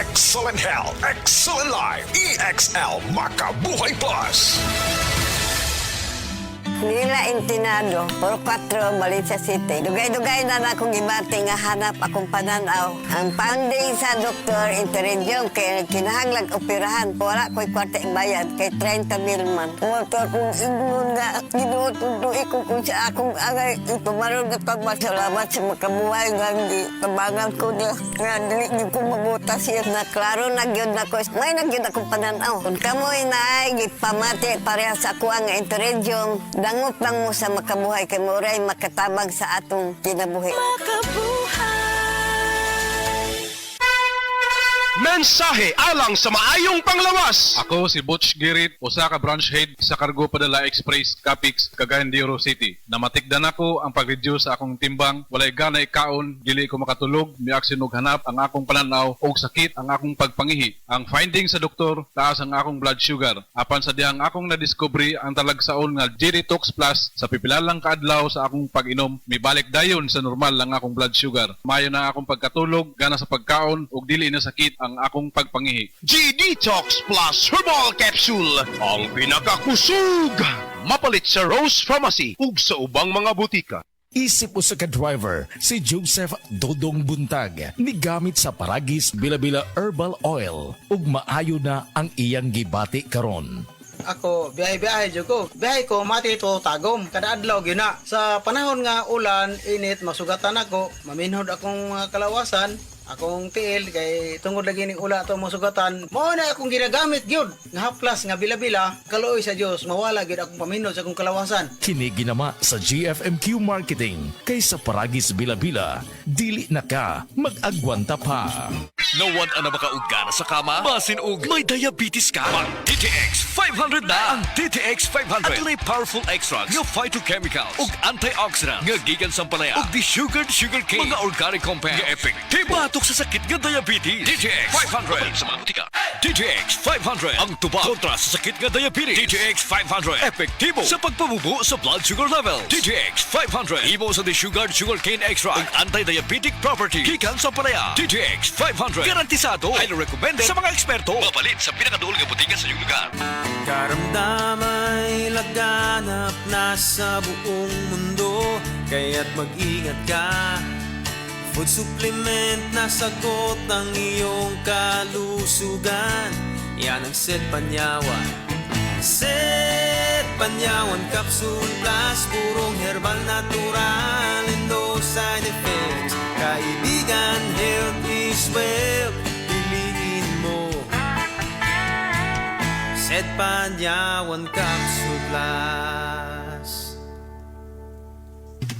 Excellent Health, Excellent Life, EXL Makabuhay Plus. Nila Intinado, Puro 4, Valencia City. Dugay-dugay na akong ibati nga hanap akong pananaw. Ang founding sa Dr. Interenjong kay kinahanglag operahan. Wala ko'y kwarta bayad kay 30 mil man. Motor kong ingon nga, ginutuloy ko kung sa akong agay. Itumaroon na pagmasalamat sa makabuhay nga tabangan ko niya. Nga dili ko mabutas siya na klaro nagyod na ko. May nagyod akong pananaw. Kung kamoy na ay gipamati pareha sa kuha nga Interenjong, dangop lang mo sa makabuhay kay Muray makatabang sa atong kinabuhi. Mensahe alang sa maayong panglawas. Ako si Butch Girit, usa ka branch head sa Cargo Padala Express, Capix, Cagayan de Oro City. Namatikdan ako ang pag-reduce sa akong timbang, walay gana ikaon, dili ko makatulog, miaksin og hanap ang akong pananaw og sakit ang akong pagpangihi. Ang finding sa doktor, taas ang akong blood sugar. Apan sa dihang akong nadiscovery ang talagsaon nga G-Detox Plus sa pipilalang kaadlaw sa akong pag-inom, mibalik dayon sa normal ang akong blood sugar. Mayo na akong pagkatulog, gana sa pagkaon ug dili na sakit ang akong pagpangihi. G-Detox Plus Herbal Capsule, ang pinakakusog. Mapalit sa Rose Pharmacy ug sa ubang mga butika. Isip usa ka driver si Joseph Dodong Buntag ni gamit sa Paragis Bila-Bila Herbal Oil ug maayo na ang iyang gibati karon. Ako, biyahe-biyahe dyan ko. Biyahe ko, mati ito tagom. Kada adlaw, gina. Sa panahon nga ulan, init, masugatan ako. Maminhod akong kalawasan. Akong tiil, kay tungod lagi ning ula ito masugatan. Mao na akong ginagamit, gyud. Nga haplas, nga bila-bila. Kaluoy sa Diyos, mawala gyud akong paminhod sa akong kalawasan. Kini ginama sa GFMQ Marketing kay sa Paragis Bila-Bila, dili na ka mag-agwanta pa. Nawan ang makaugana sa kama, basin og may diabetes ka. Ang DTX 500 na! Ang DTX 500 at tunay powerful extracts nga phytochemicals ug antioxidants nga gikan sa palaya ug desugared sugarcane, mga organic compounds nga epektibo batok sa sakit nga diabetes. DTX 500 sa mga butika. DTX 500 ang tubag kontra sa sakit nga diabetes. DTX 500 epektibo sa pagpabubo sa blood sugar level. DTX 500 imo sa desugared sugarcane extract ug anti-diabetic property gikan sa palaya. DTX 500 garantisado, highly recommended sa mga eksperto. Mapalit sa pinakaduol nga butika sa iyong lugar. Karamdamay laganap na sa buong mundo, kaya't mag-ingat ka. Food supplement na sagot ang iyong kalusugan. Yan ang Set Panyawan. Set Panyawan Capsule Plus, purong herbal natural and no side effects. Kaibigan, health is wealth. Piliin mo Set Panyawan Capsule Plus.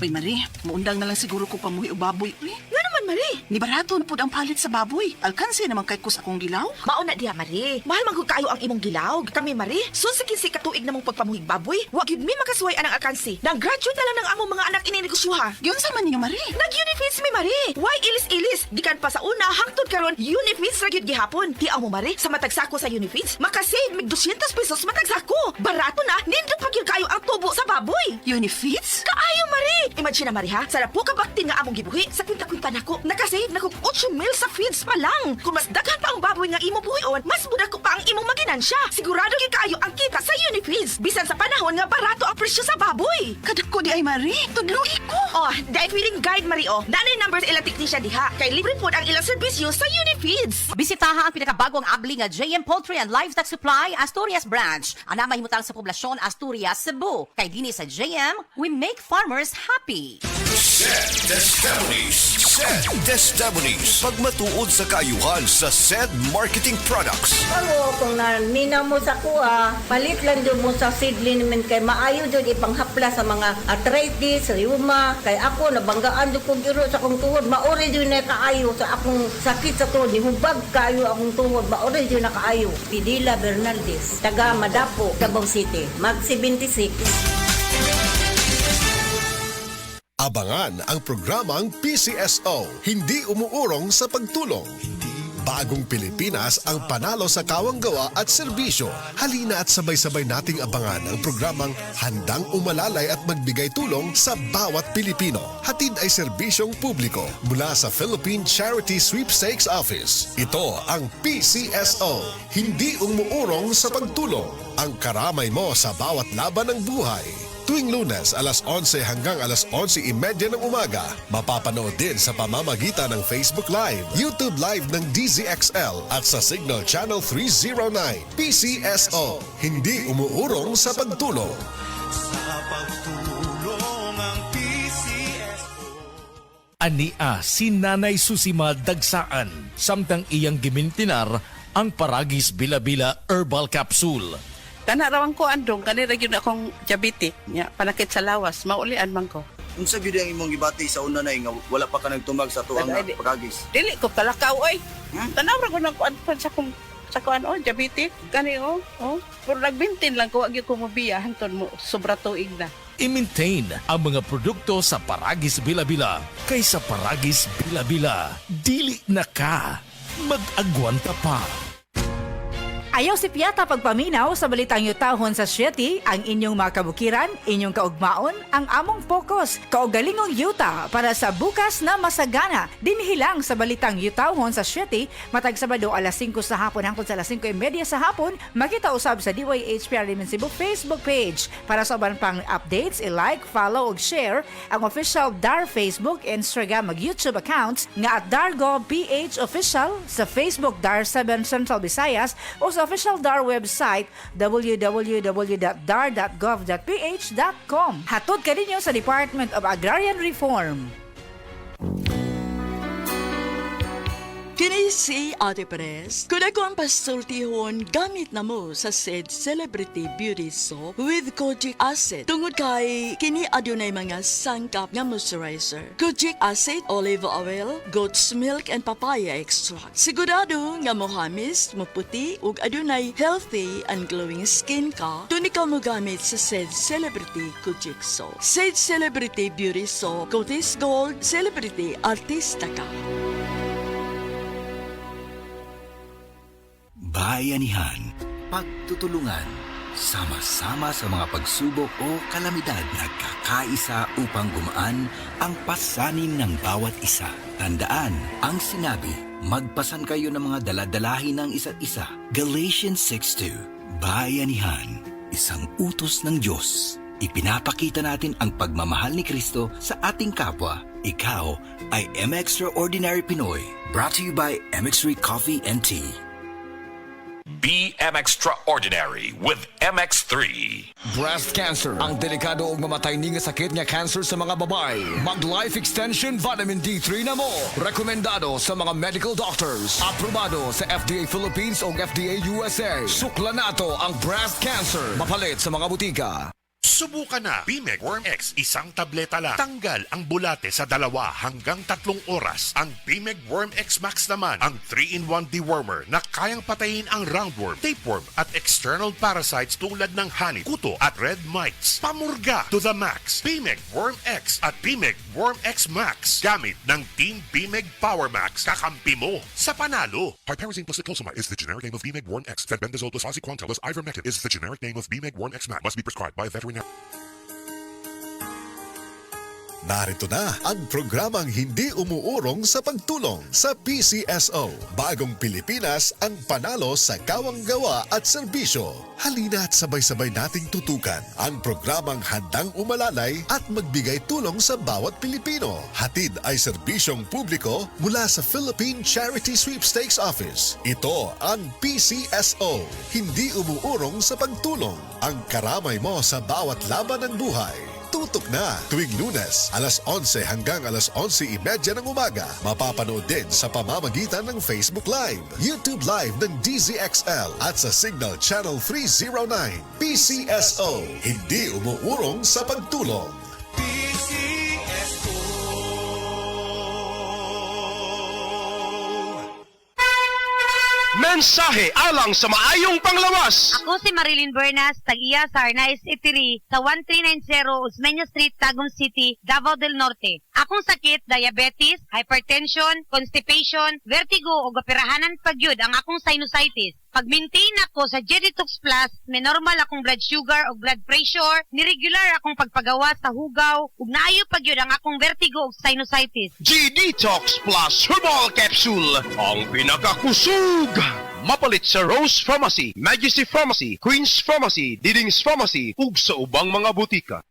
Uy, Marie, maundang na lang siguro ko pamuhi o baboy. Uy, nga naman, Marie. Ni barato na po ang palit sa baboy. Alkansi naman kay kus akong gilaw. Mauna diha, Marie. Mahal man kayo ang imong gilaw. Kami, Marie, sunsikin si katuig namong pagpamuhig baboy. Wag yun mi makasuway anang alkansi. Nang-graduate na lang ng among mga anak ininegosyoha. Yun sa man ninyo, Marie. Nag-Unifeeds mi, Marie. Why ilis-ilis? Gikan pa sa una, hangtod karon Unifeeds ra gyud gihapon. Tiaw mo, Marie, sa matagsako sa Unifeeds, makasave mig 200 pesos matagsako. Barato na, nindot pa gyud kayo ang tubo sa baboy. Unifeeds? Kaayo, Marie. Imagine na, Marie, ha? Sarap po kabaktin nga among gibuhi. Sa kwinta-kwinta nako, nakasave na kong 8 mil sa feeds pa lang. Kung mas daghan pa ang baboy nga imo buhion, mas muda ko pa ang imong maginansya. Sigurado gyud kaayo ang kita sa Unifeeds. Bisan sa panahon nga barato ang presyo sa baboy. Kadako di ay, Marie. Tudluhi ko. Oh, dahil feeling guide, Marie, oh. Nanay numbers ilang technician diha. Kay libre po ang ilang serbisyo sa Unifeeds. Bisitaha ang pinakabagong abli nga JM Poultry and Livestock Supply Asturias Branch. Ana mahimutang sa poblasyon Asturias, Cebu. Kay dinhi sa JM, we make farmers happy. Sed Testimonies. Pagmatuod sa kaayuhan sa Sed Marketing Products. Ako, kung naminaw mo sa kuha, palit lang doon mo sa seedling naman kay maayo doon ipanghapla sa mga arthritis, rheuma. Kay ako, nabanggaan doon kong giro sa akong tuhod. Maori doon na kaayo sa akong sakit sa tuhod. Nihubag kayo akong tuhod. Maori doon na kaayo. Pidila Bernaldez, taga Madapo, Davao City. Mag 76. Abangan ang programang PCSO, hindi umuurong sa pagtulong. Hindi Bagong Pilipinas ang panalo sa kawanggawa at serbisyo. Halina at sabay-sabay nating abangan ang programang Handang Umalalay at Magbigay Tulong sa Bawat Pilipino. Hatid ay serbisyong publiko mula sa Philippine Charity Sweepstakes Office. Ito ang PCSO, hindi umuurong sa pagtulong. Ang karamay mo sa bawat laban ng buhay. Tuwing Lunes, alas 11 hanggang alas 11:30 ng umaga, mapapanood din sa pamamagitan ng Facebook Live, YouTube Live ng DZXL at sa Signal Channel 309. PCSO, hindi umuurong sa pagtulong. Sa pagtulong ang PCSO. Ania si Nanay Susima Dagsaan, samtang iyang gimintinar ang Paragis Bila-Bila Herbal Capsule. Kanarawan ko andong, kanira yun akong diabetic. Panakit sa lawas, maulian man ko. Unsa gyud ang imong gibati sa una na nga wala pa ka nagtumag sa tuang Ay, di- Paragis? Dili ko kalakaw, oy. Tanawra ko na kuan sa kong diabetic. Kani, Pero nagbintin lang ko, wag ko mabiya, hanton mo, sobra tuig na. I-maintain ang mga produkto sa Paragis Bila-Bila kaysa Paragis Bila-Bila. Dili na ka. Mag-agwanta pa. Ayaw si Piata pagpaminaw sa balitang yutahon sa Sieti, ang inyong mga kabukiran, inyong kaugmaon, ang among focus, kaugalingong yuta para sa bukas na masagana. Dinhilang sa balitang yutahon sa Sieti, matag Sabado alas 5 sa hapon hangtod sa alas 5:30 sa hapon, makita usab sa DYHPR Limen Cebu Facebook page. Para sa uban pang updates, i-like, follow ug share ang official DAR Facebook, Instagram ug YouTube accounts nga at DARGO PH Official sa Facebook DAR 7 Central Visayas o sa official DAR website www.dar.gov.ph.com. Hatod ka ninyo sa Department of Agrarian Reform. Kini si Ate Perez. Kung ako ang pasultihon, gamit na mo sa said Celebrity Beauty Soap with Kojic Acid. Tungod kay kini adunay mga sangkap nga moisturizer. Kojic Acid, olive oil, goat's milk, and papaya extract. Sigurado nga mohamis, maputi, ug adunay healthy and glowing skin ka, dun ikaw mo gamit sa said Celebrity Kojic Soap. Said Celebrity Beauty Soap, Cotis Gold, Celebrity Artista ka. Bayanihan, pagtutulungan, sama-sama sa mga pagsubok o kalamidad, nagkakaisa upang gumaan ang pasanin ng bawat isa. Tandaan ang sinabi, magpasan kayo ng mga daladalahin ng isa't isa. Galatians 6:2. Bayanihan, isang utos ng Diyos. Ipinapakita natin ang pagmamahal ni Kristo sa ating kapwa. Ikaw ay M-Extraordinary Pinoy. Brought to you by MX3 Coffee and Tea. Be extraordinary with MX3. Breast cancer, ang delikado ug mamatay ni nga sakit nga cancer sa mga babae. Mag life extension vitamin D3 na mo. Rekomendado sa mga medical doctors. Aprobado sa FDA Philippines ug FDA USA. Sukla nato ang breast cancer. Mapalit sa mga butika. Subukan na Bimeg Worm X, isang tableta lang. Tanggal ang bulate sa 2 hanggang 3 oras. Ang Bimeg Worm X Max naman, ang 3-in-1 dewormer na kayang patayin ang roundworm, tapeworm at external parasites tulad ng honey, kuto at red mites. Pamurga to the max. Bimeg Worm X at Bimeg Worm X Max. Gamit ng Team Bimeg Power Max, kakampi mo sa panalo. Piperazine plus cyclosamide is the generic name of Bimeg Worm X. Fenbendazole plus oxyquantel plus ivermectin is the generic name of Bimeg Worm X Max. Must be prescribed by a veterinarian. Narito na ang programang hindi umuurong sa pagtulong sa PCSO. Bagong Pilipinas, ang panalo sa kawanggawa at serbisyo. Halina at sabay-sabay nating tutukan ang programang handang umalalay at magbigay tulong sa bawat Pilipino. Hatid ay serbisyong publiko mula sa Philippine Charity Sweepstakes Office. Ito ang PCSO, hindi umuurong sa pagtulong. Ang karamay mo sa bawat laban ng buhay. Tutok na tuwing Lunes, alas 11 hanggang alas 11:30 ng umaga. Mapapanood din sa pamamagitan ng Facebook Live, YouTube Live ng DZXL at sa Signal Channel 309. PCSO, hindi umuurong sa pagtulong. Mensahe alang sa maayong panglawas. Ako si Marilyn Bernas, tag-iya sa Arnaiz Eatery sa 1390 Osmeña Street, Tagum City, Davao del Norte. Akong sakit, diabetes, hypertension, constipation, vertigo o gapirahanan pagyud ang akong sinusitis. Pag-maintain ako sa G-Detox Plus, may normal akong blood sugar o blood pressure, niregular akong pagpagawa sa hugaw, ug naayo pagyud ang akong vertigo o sinusitis. G-Detox Plus Herbal Capsule, ang pinakakusog. Mapalit sa Rose Pharmacy, Majesty Pharmacy, Queen's Pharmacy, Diding's Pharmacy, ug sa ubang mga butika.